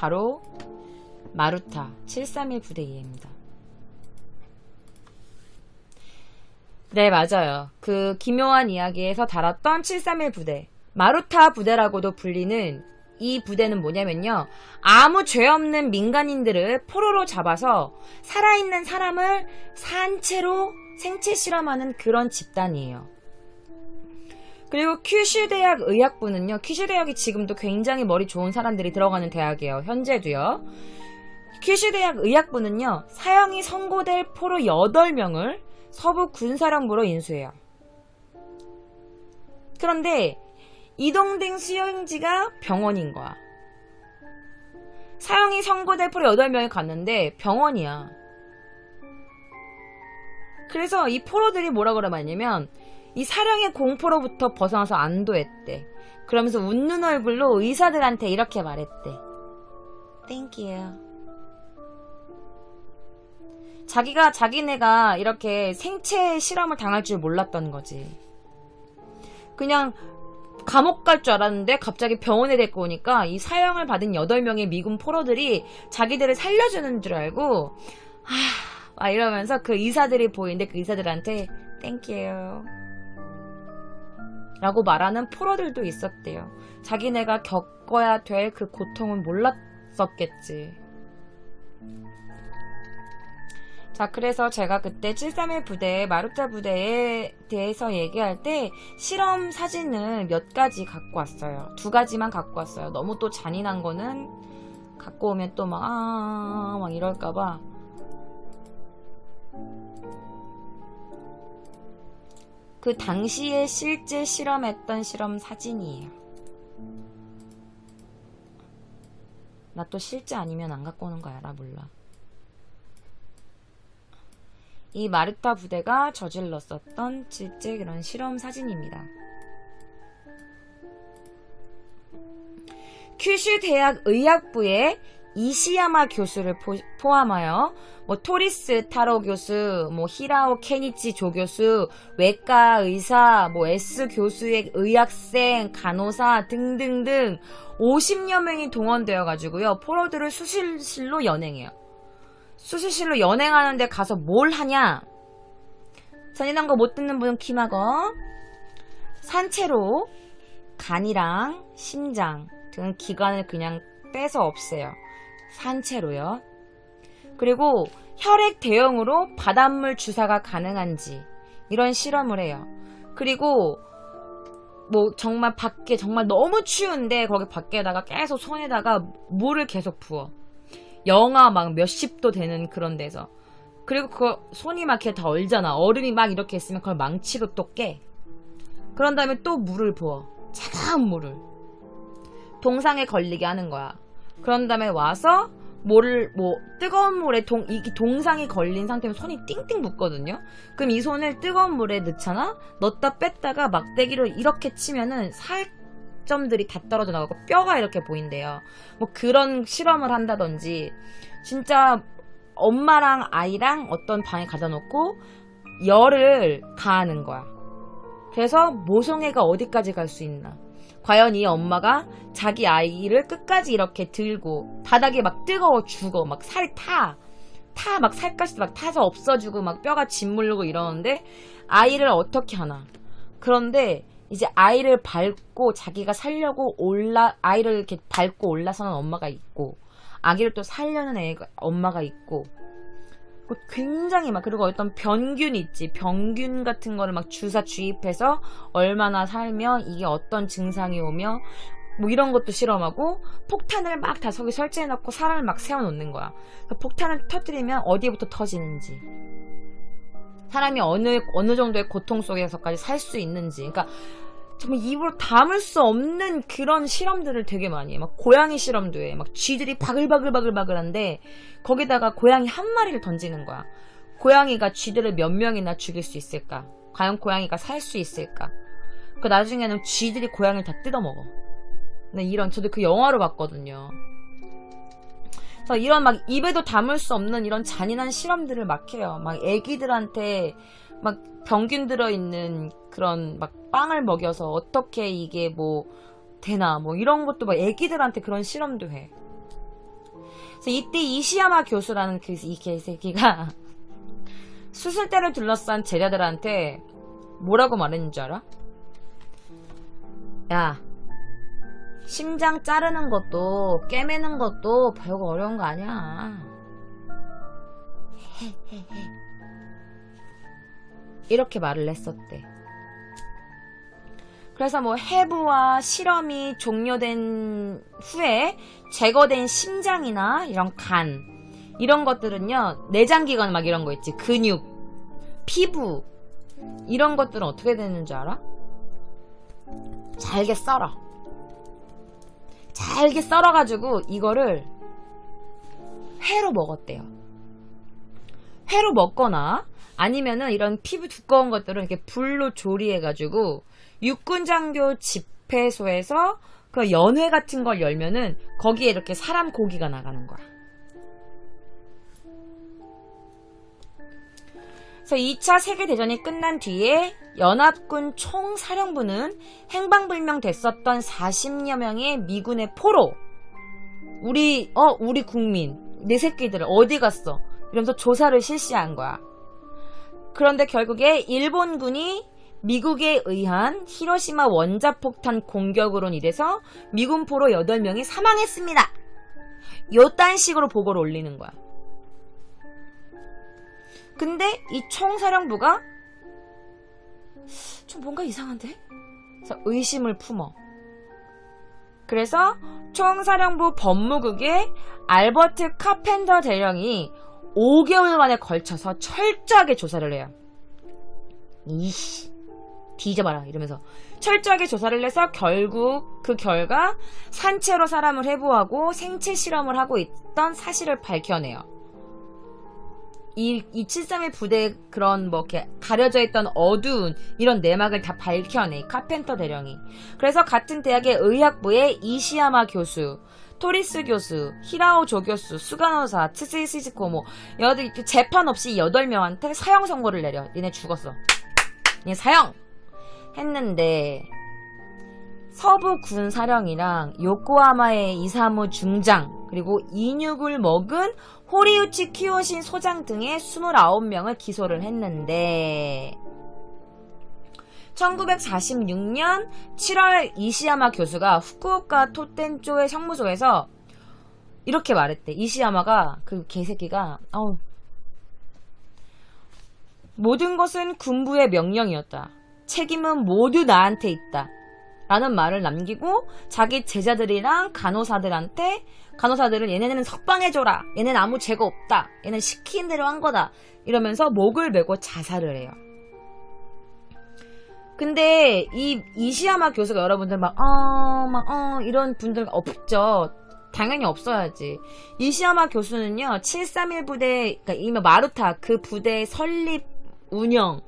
바로 마루타 731 부대 이해입니다. 네, 맞아요. 그 기묘한 이야기에서 다뤘던 731 부대, 마루타 부대라고도 불리는 이 부대는 뭐냐면요, 아무 죄 없는 민간인들을 포로로 잡아서 살아있는 사람을 산채로 생체 실험하는 그런 집단이에요. 그리고 큐슈대학 의학부는요, 큐슈대학이 지금도 굉장히 머리 좋은 사람들이 들어가는 대학이에요. 현재도요. 큐슈대학 의학부는요, 사형이 선고될 포로 8명을 서부 군사령부로 인수해요. 그런데 이동댕 수용지가 병원인 거야. 사형이 선고될 포로 8명이 갔는데 병원이야. 그래서 이 포로들이 뭐라 그러냐면 이 사령의 공포로부터 벗어나서 안도했대. 그러면서 웃는 얼굴로 의사들한테 이렇게 말했대. Thank you. 자기네가 이렇게 생체 실험을 당할 줄 몰랐던 거지. 그냥 감옥 갈 줄 알았는데 갑자기 병원에 데리고 오니까 이 사형을 받은 8명의 미군 포로들이 자기들을 살려주는 줄 알고 막 이러면서 그 의사들이 보이는데 그 의사들한테 Thank you 라고 말하는 포로들도 있었대요. 자기네가 겪어야 될 그 고통은 몰랐었겠지. 자, 그래서 제가 그때 731 부대, 마루타 부대에 대해서 얘기할 때 실험 사진을 몇 가지 갖고 왔어요. 2가지만 갖고 왔어요. 너무 또 잔인한 거는 갖고 오면 또 막 이럴까봐. 그 당시에 실제 실험했던 실험 사진이에요. 나 또 실제 아니면 안 갖고 오는 거 알아? 몰라. 이 마루타 부대가 저질렀었던 실제 그런 실험 사진입니다. 큐슈 대학 의학부의 이시야마 교수를 포함하여 토리스 타로 교수, 히라오 케니치 조 교수, 외과 의사, S 교수의 의학생, 간호사 등등등 50여 명이 동원되어 가지고요, 포로들을 수술실로 연행해요. 수술실로 연행하는데 가서 뭘 하냐? 잔인한 거 못 듣는 분은 귀마거. 산채로 간이랑 심장 등 기관을 그냥 빼서 없애요. 산채로요. 그리고 혈액 대용으로 바닷물 주사가 가능한지 이런 실험을 해요. 그리고 정말 밖에 정말 너무 추운데 거기 밖에다가 계속 손에다가 물을 계속 부어. 영하 막 몇십 도 되는 그런 데서. 그리고 그 손이 막 이렇게 다 얼잖아. 얼음이 막 이렇게 있으면 그걸 망치로 또 깨. 그런 다음에 또 물을 부어. 차가운 물을. 동상에 걸리게 하는 거야. 그런 다음에 와서 뜨거운 물에 이게 동상이 걸린 상태면 손이 띵띵 붓거든요. 그럼 이 손을 뜨거운 물에 넣잖아. 넣었다 뺐다가 막대기로 이렇게 치면은 살점들이 다 떨어져 나가고 뼈가 이렇게 보인대요. 그런 실험을 한다든지, 진짜 엄마랑 아이랑 어떤 방에 가다 놓고 열을 가하는 거야. 그래서 모성애가 어디까지 갈 수 있나. 과연 이 엄마가 자기 아이를 끝까지 이렇게 들고 바닥에 막 뜨거워 죽어. 막 살이 막 살갗이 막 타서 없어지고 막 뼈가 짓물르고 이러는데 아이를 어떻게 하나. 그런데 이제 아이를 밟고 자기가 살려고 아이를 이렇게 밟고 올라서는 엄마가 있고, 아기를 또 살려는 엄마가 있고, 굉장히 그리고 어떤 병균 있지. 병균 같은 거를 막 주사 주입해서 얼마나 살면 이게 어떤 증상이 오며 이런 것도 실험하고, 폭탄을 막 다 저기 설치해놓고 사람을 막 세워놓는 거야. 폭탄을 터뜨리면 어디부터 터지는지, 사람이 어느 정도의 고통 속에서까지 살 수 있는지. 그러니까 정말 입으로 담을 수 없는 그런 실험들을 되게 많이 해. 고양이 실험도 해. 쥐들이 바글바글한데 거기다가 고양이 한 마리를 던지는 거야. 고양이가 쥐들을 몇 명이나 죽일 수 있을까? 과연 고양이가 살 수 있을까? 나중에는 쥐들이 고양이를 다 뜯어먹어. 저도 그 영화로 봤거든요. 그래서 이런 입에도 담을 수 없는 이런 잔인한 실험들을 막 해요. 애기들한테 병균 들어있는 그런 빵을 먹여서 어떻게 이게 되나 이런 것도 애기들한테 그런 실험도 해. 그래서 이때 이시야마 교수라는 이 개새끼가 수술대를 둘러싼 제자들한테 뭐라고 말했는 줄 알아? 야, 심장 자르는 것도 꿰매는 것도 별거 어려운 거 아니야. 이렇게 말을 했었대. 그래서 뭐 해부와 실험이 종료된 후에 제거된 심장이나 이런 간 이런 것들은요, 내장기관 막 이런 거 있지, 근육, 피부 이런 것들은 어떻게 되는 줄 알아? 잘게 썰어. 잘게 썰어가지고 이거를 회로 먹었대요. 회로 먹거나 아니면은 이런 피부 두꺼운 것들은 이렇게 불로 조리해가지고 육군장교 집회소에서 그 연회 같은 걸 열면은 거기에 이렇게 사람 고기가 나가는 거야. 그래서 2차 세계대전이 끝난 뒤에 연합군 총사령부는 행방불명 됐었던 40여 명의 미군의 포로, 우리 국민, 내 새끼들 어디 갔어? 이러면서 조사를 실시한 거야. 그런데 결국에 일본군이 미국에 의한 히로시마 원자폭탄 공격으로 인해서 미군 포로 8명이 사망했습니다. 요딴 식으로 보고를 올리는 거야. 근데 이 총사령부가 좀 뭔가 이상한데? 그래서 의심을 품어. 그래서 총사령부 법무국의 알버트 카펜더 대령이 5개월간에 걸쳐서 철저하게 조사를 해요. 이씨, 뒤져봐라 이러면서 철저하게 조사를 해서 결국 그 결과 산채로 사람을 해부하고 생체 실험을 하고 있던 사실을 밝혀내요. 이 731 부대의 그런 뭐 이렇게 가려져 있던 어두운 이런 내막을 다 밝혀내, 카펜터 대령이. 그래서 같은 대학의 의학부의 이시야마 교수, 토리스 교수, 히라오 조교수, 수가노사, 츠스이 시즈코 뭐 여기 재판 없이 8명한테 사형 선고를 내려. 니네 죽었어. 니네 사형! 했는데 서부 군사령이랑 요코하마의 이사무 중장 그리고 인육을 먹은 호리우치 키요신 소장 등의 29명을 기소를 했는데 1946년 7월 이시야마 교수가 후쿠오카 토텐조의 형무소에서 이렇게 말했대. 이시야마가 그 개새끼가 모든 것은 군부의 명령이었다. 책임은 모두 나한테 있다. 라는 말을 남기고 자기 제자들이랑 간호사들은 얘네는 석방해줘라. 얘네는 아무 죄가 없다. 얘는 시킨 대로 한 거다. 이러면서 목을 메고 자살을 해요. 근데 이 이시야마 교수가 여러분들 이런 분들 없죠. 당연히 없어야지. 이시야마 교수는요, 731 부대, 그러니까 이면 마루타 그 부대의 설립, 운영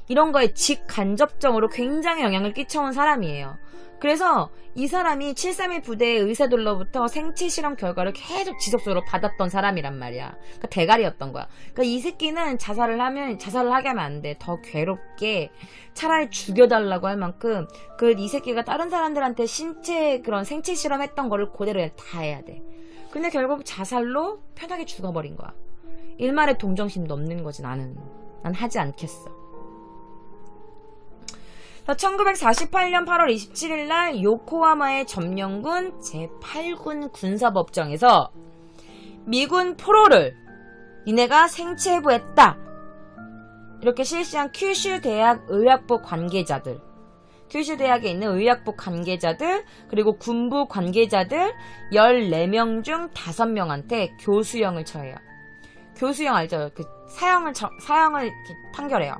이런 거에 직간접적으로 굉장히 영향을 끼쳐온 사람이에요. 그래서 이 사람이 731 부대의 의사들로부터 생체 실험 결과를 계속 지속적으로 받았던 사람이란 말이야. 그러니까 대가리였던 거야. 그러니까 이 새끼는 자살을 하게 하면 안 돼. 더 괴롭게 차라리 죽여달라고 할 만큼 이 새끼가 다른 사람들한테 그런 생체 실험했던 거를 그대로 다 해야 돼. 근데 결국 자살로 편하게 죽어버린 거야. 일말의 동정심도 없는 거지. 난 하지 않겠어. 1948년 8월 27일 날 요코하마의 점령군 제8군 군사법정에서 미군 포로를 니네가 생체 해부했다. 이렇게 실시한 큐슈 대학 의학부 관계자들, 큐슈 대학에 있는 의학부 관계자들 그리고 군부 관계자들 14명 중 5명한테 교수형을 처해요. 교수형 알죠? 그 사형을 판결해요.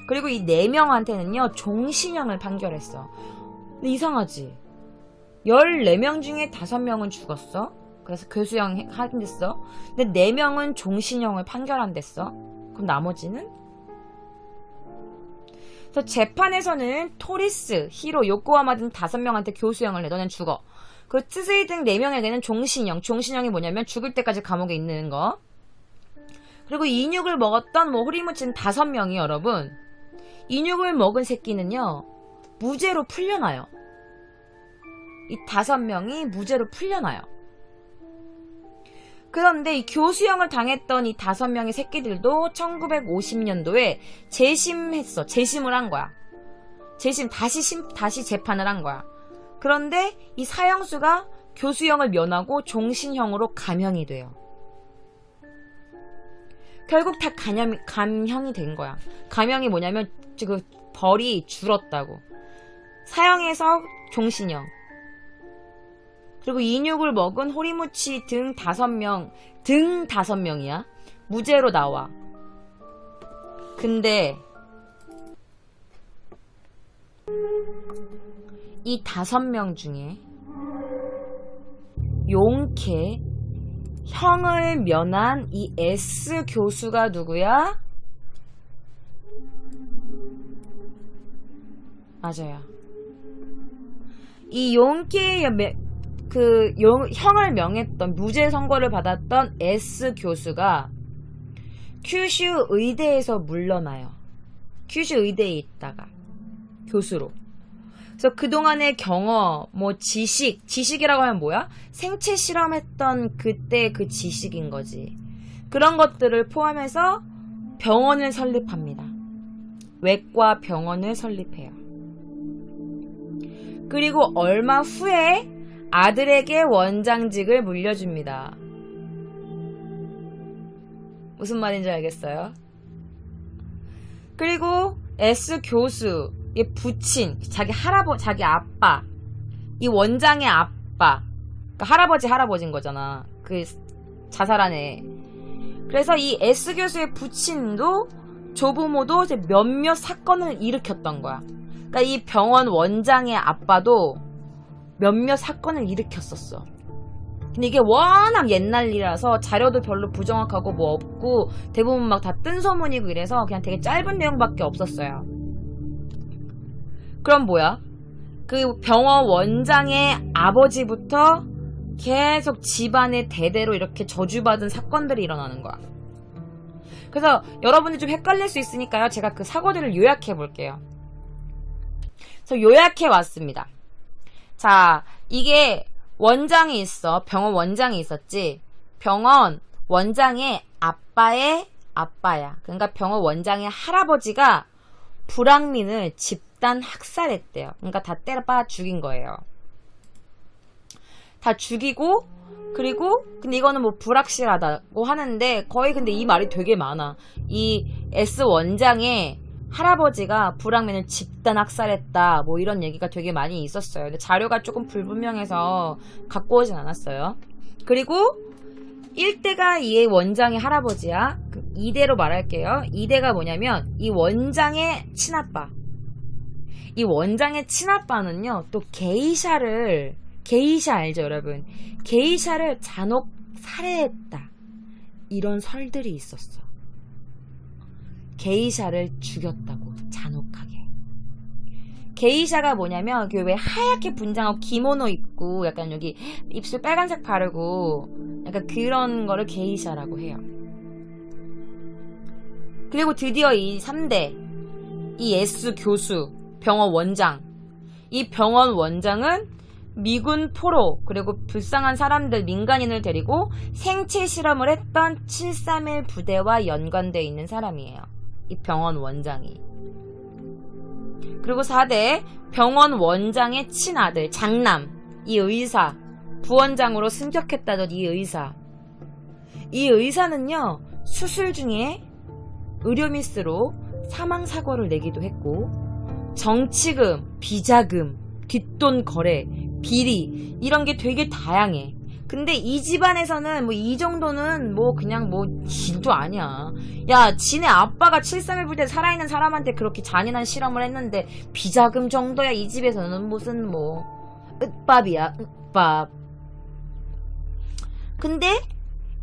그리고 이 4명한테는요 종신형을 판결했어. 근데 이상하지? 14명 중에 5명은 죽었어. 그래서 교수형 한댔어. 근데 4명은 종신형을 판결 안 됐어. 그럼 나머지는? 그래서 재판에서는 토리스, 히로, 요코하마 등 5명한테 교수형을 내. 너는 죽어. 그 츠스이 등 4명에게는 종신형. 종신형이 뭐냐면 죽을 때까지 감옥에 있는 거. 그리고 인육을 먹었던 호리무치는 5명이 여러분, 인육을 먹은 새끼는요 무죄로 풀려나요. 이 5명이 무죄로 풀려나요. 그런데 이 교수형을 당했던 이 5명의 새끼들도 1950년도에 재심을 한 거야. 다시 재판을 한 거야. 그런데 이 사형수가 교수형을 면하고 종신형으로 감형이 돼요. 결국 다 감형이 된 거야. 감형이 뭐냐면 그 벌이 줄었다고. 사형에서 종신형. 그리고 인육을 먹은 호리무치 등 5명이야. 무죄로 나와. 근데 이 5명 중에 용케 형을 면한 이 S 교수가 누구야? 맞아요. 이 용케 형을 명했던 무죄 선고를 받았던 S 교수가 큐슈 의대에서 물러나요. 큐슈 의대에 있다가 교수로. 그래서 그동안의 경험, 지식이라고 하면 뭐야? 생체 실험했던 그때 그 지식인 거지. 그런 것들을 포함해서 병원을 설립합니다. 외과 병원을 설립해요. 그리고 얼마 후에 아들에게 원장직을 물려줍니다. 무슨 말인지 알겠어요? 그리고 S 교수의 부친, 자기 아빠, 이 원장의 아빠, 그러니까 할아버지인 거잖아. 그 자살한 애. 그래서 이 S 교수의 부친도 조부모도 이제 몇몇 사건을 일으켰던 거야. 그러니까 이 병원 원장의 아빠도 몇몇 사건을 일으켰었어. 근데 이게 워낙 옛날 일이라서 자료도 별로 부정확하고 뭐 없고 대부분 막 다 뜬소문이고 이래서 그냥 되게 짧은 내용밖에 없었어요. 그럼 뭐야? 그 병원 원장의 아버지부터 계속 집안의 대대로 이렇게 저주받은 사건들이 일어나는 거야. 그래서 여러분이 좀 헷갈릴 수 있으니까요. 제가 그 사고들을 요약해 볼게요. 그래서 요약해 왔습니다. 자, 이게 원장이 있어. 병원 원장이 있었지. 병원 원장의 아빠의 아빠야. 그러니까 병원 원장의 할아버지가 불황민을 집단 학살했대요. 그러니까 다 때려봐 죽인 거예요. 다 죽이고, 그리고 근데 이거는 뭐 불확실하다고 하는데 거의 근데 이 말이 되게 많아. 이 S 원장의 할아버지가 불황민을 집단 학살했다 뭐 이런 얘기가 되게 많이 있었어요. 근데 자료가 조금 불분명해서 갖고 오진 않았어요. 그리고 1대가 이 원장의 할아버지야. 2대로 말할게요. 2대가 뭐냐면 이 원장의 친아빠. 이 원장의 친아빠는요 또 게이샤 알죠 여러분? 게이샤를 잔혹 살해했다 이런 설들이 있었어. 게이샤를 죽였다고 잔혹하게. 게이샤가 뭐냐면 그 왜 하얗게 분장하고 기모노 입고 약간 여기 입술 빨간색 바르고 약간 그런 거를 게이샤라고 해요. 그리고 드디어 이 3대 이 S 교수 병원 원장, 이 병원 원장은 미군 포로 그리고 불쌍한 사람들 민간인을 데리고 생체 실험을 했던 731 부대와 연관되어 있는 사람이에요. 이 병원 원장이. 그리고 4대 병원 원장의 친아들 장남, 이 의사, 부원장으로 승격했다던 이 의사. 이 의사는요 수술 중에 의료미스로 사망사고를 내기도 했고 정치금, 비자금, 뒷돈 거래, 비리 이런 게 되게 다양해. 근데 이 집안에서는 뭐 이 정도는 뭐 그냥 뭐 진도 아니야. 야, 지네 아빠가 731 부대 살아있는 사람한테 그렇게 잔인한 실험을 했는데 비자금 정도야 이 집에서는 무슨 뭐 윽밥이야, 윽밥. 근데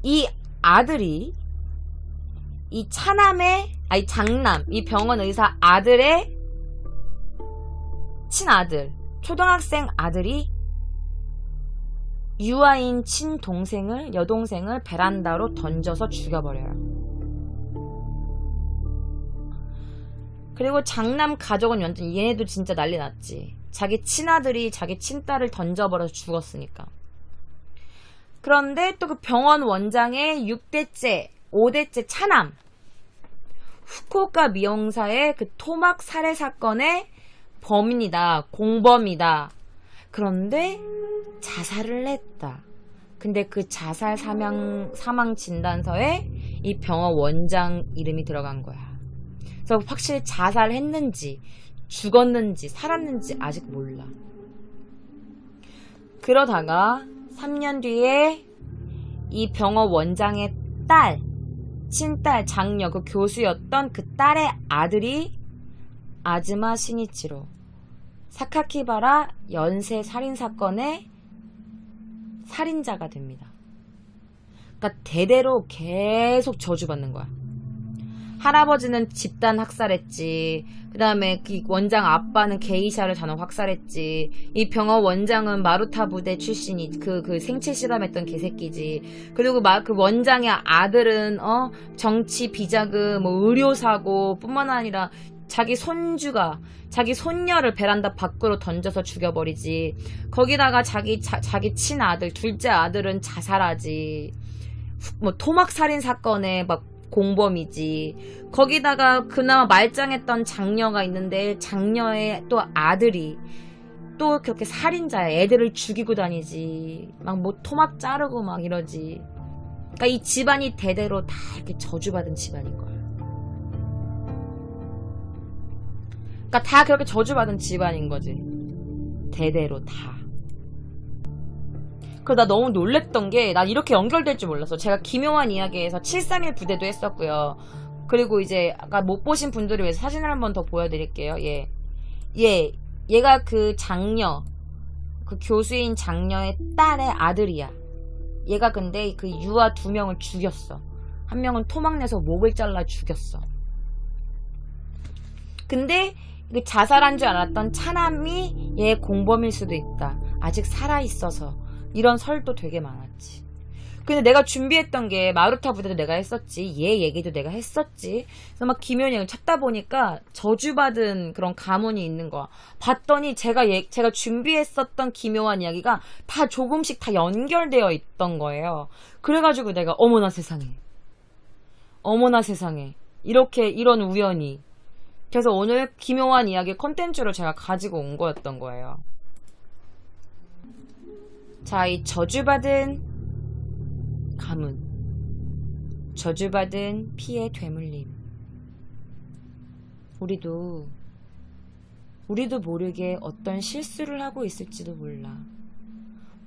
이 아들이 이 장남, 이 병원 의사 아들의 친아들, 초등학생 아들이 유아인 여동생을 베란다로 던져서 죽여버려요. 그리고 장남 가족은 완전 얘네도 진짜 난리 났지. 자기 친아들이 자기 친딸을 던져버려서 죽었으니까. 그런데 또 그 병원 원장의 6대째, 5대째 차남, 후쿠오카 미용사의 그 토막 살해 사건의 범인이다, 공범이다. 그런데 자살을 했다. 근데 그 자살 사망 진단서에 이 병원 원장 이름이 들어간 거야. 그래서 확실히 자살했는지 죽었는지 살았는지 아직 몰라. 그러다가 3년 뒤에 이 병원 원장의 딸, 친딸, 장녀, 그 교수였던 그 딸의 아들이 아즈마 시니치로 사카키바라 연쇄 살인사건의 살인자가 됩니다. 그러니까 대대로 계속 저주받는 거야. 할아버지는 집단 학살했지. 그 다음에 그 원장 아빠는 게이샤를 잔혹 학살했지. 이 병원 원장은 마루타 부대 출신이 그 생체 실험했던 개새끼지. 그리고 그 원장의 아들은 정치 비자금, 뭐 의료사고 뿐만 아니라 자기 손주가 자기 손녀를 베란다 밖으로 던져서 죽여버리지. 거기다가 자기 친아들, 둘째 아들은 자살하지. 뭐 토막살인 사건에 막 공범이지. 거기다가 그나마 말짱했던 장녀가 있는데 장녀의 또 아들이 또 그렇게 살인자야. 애들을 죽이고 다니지. 막 뭐 토막 자르고 막 이러지. 그러니까 이 집안이 대대로 다 이렇게 저주받은 집안인 거야. 그러니까 다 그렇게 저주받은 집안인 거지. 대대로 다. 그래서 나 너무 놀랬던 게, 난 이렇게 연결될 줄 몰랐어. 제가 기묘한 이야기에서 731 부대도 했었고요. 그리고 이제 아까 못 보신 분들을 위해서 사진을 한번 더 보여드릴게요. 얘가 그 장녀, 그 교수인 장녀의 딸의 아들이야. 얘가 근데 그 유아 2명을 죽였어. 한 명은 토막내서 목을 잘라 죽였어. 근데 그 자살한 줄 알았던 차남이 얘 공범일 수도 있다. 아직 살아있어서. 이런 설도 되게 많았지. 근데 내가 준비했던 게 마루타 부대도 내가 했었지. 얘 얘기도 내가 했었지. 그래서 막 기묘한 찾다 보니까 저주받은 그런 가문이 있는 거야. 봤더니 제가 준비했었던 기묘한 이야기가 다 조금씩 다 연결되어 있던 거예요. 그래가지고 내가 어머나 세상에. 어머나 세상에. 이런 우연이. 그래서 오늘 기묘한 이야기 콘텐츠로 제가 가지고 온 거였던 거예요. 자, 이 저주받은 가문, 저주받은 피의 되물림. 우리도 모르게 어떤 실수를 하고 있을지도 몰라.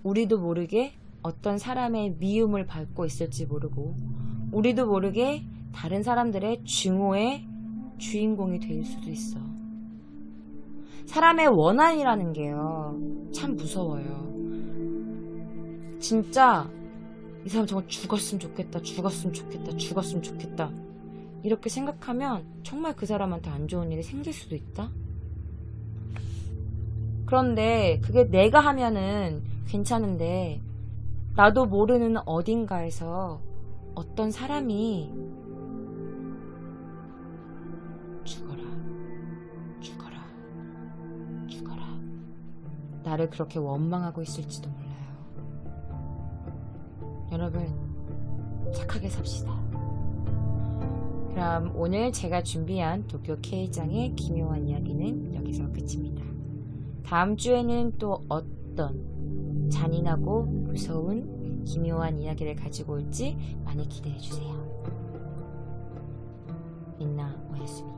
우리도 모르게 어떤 사람의 미움을 받고 있을지 모르고, 우리도 모르게 다른 사람들의 증오의 주인공이 될 수도 있어. 사람의 원한이라는 게요, 참 무서워요. 진짜 이 사람 정말 죽었으면 좋겠다, 죽었으면 좋겠다, 죽었으면 좋겠다, 이렇게 생각하면 정말 그 사람한테 안 좋은 일이 생길 수도 있다. 그런데 그게 내가 하면은 괜찮은데, 나도 모르는 어딘가에서 어떤 사람이 죽어라, 죽어라, 죽어라, 나를 그렇게 원망하고 있을지도 몰라요. 여러분, 착하게 삽시다. 그럼 오늘 제가 준비한 도쿄 K장의 기묘한 이야기는 여기서 끝입니다. 다음 주에는 또 어떤 잔인하고 무서운 기묘한 이야기를 가지고 올지 많이 기대해주세요. 민나 오야스미.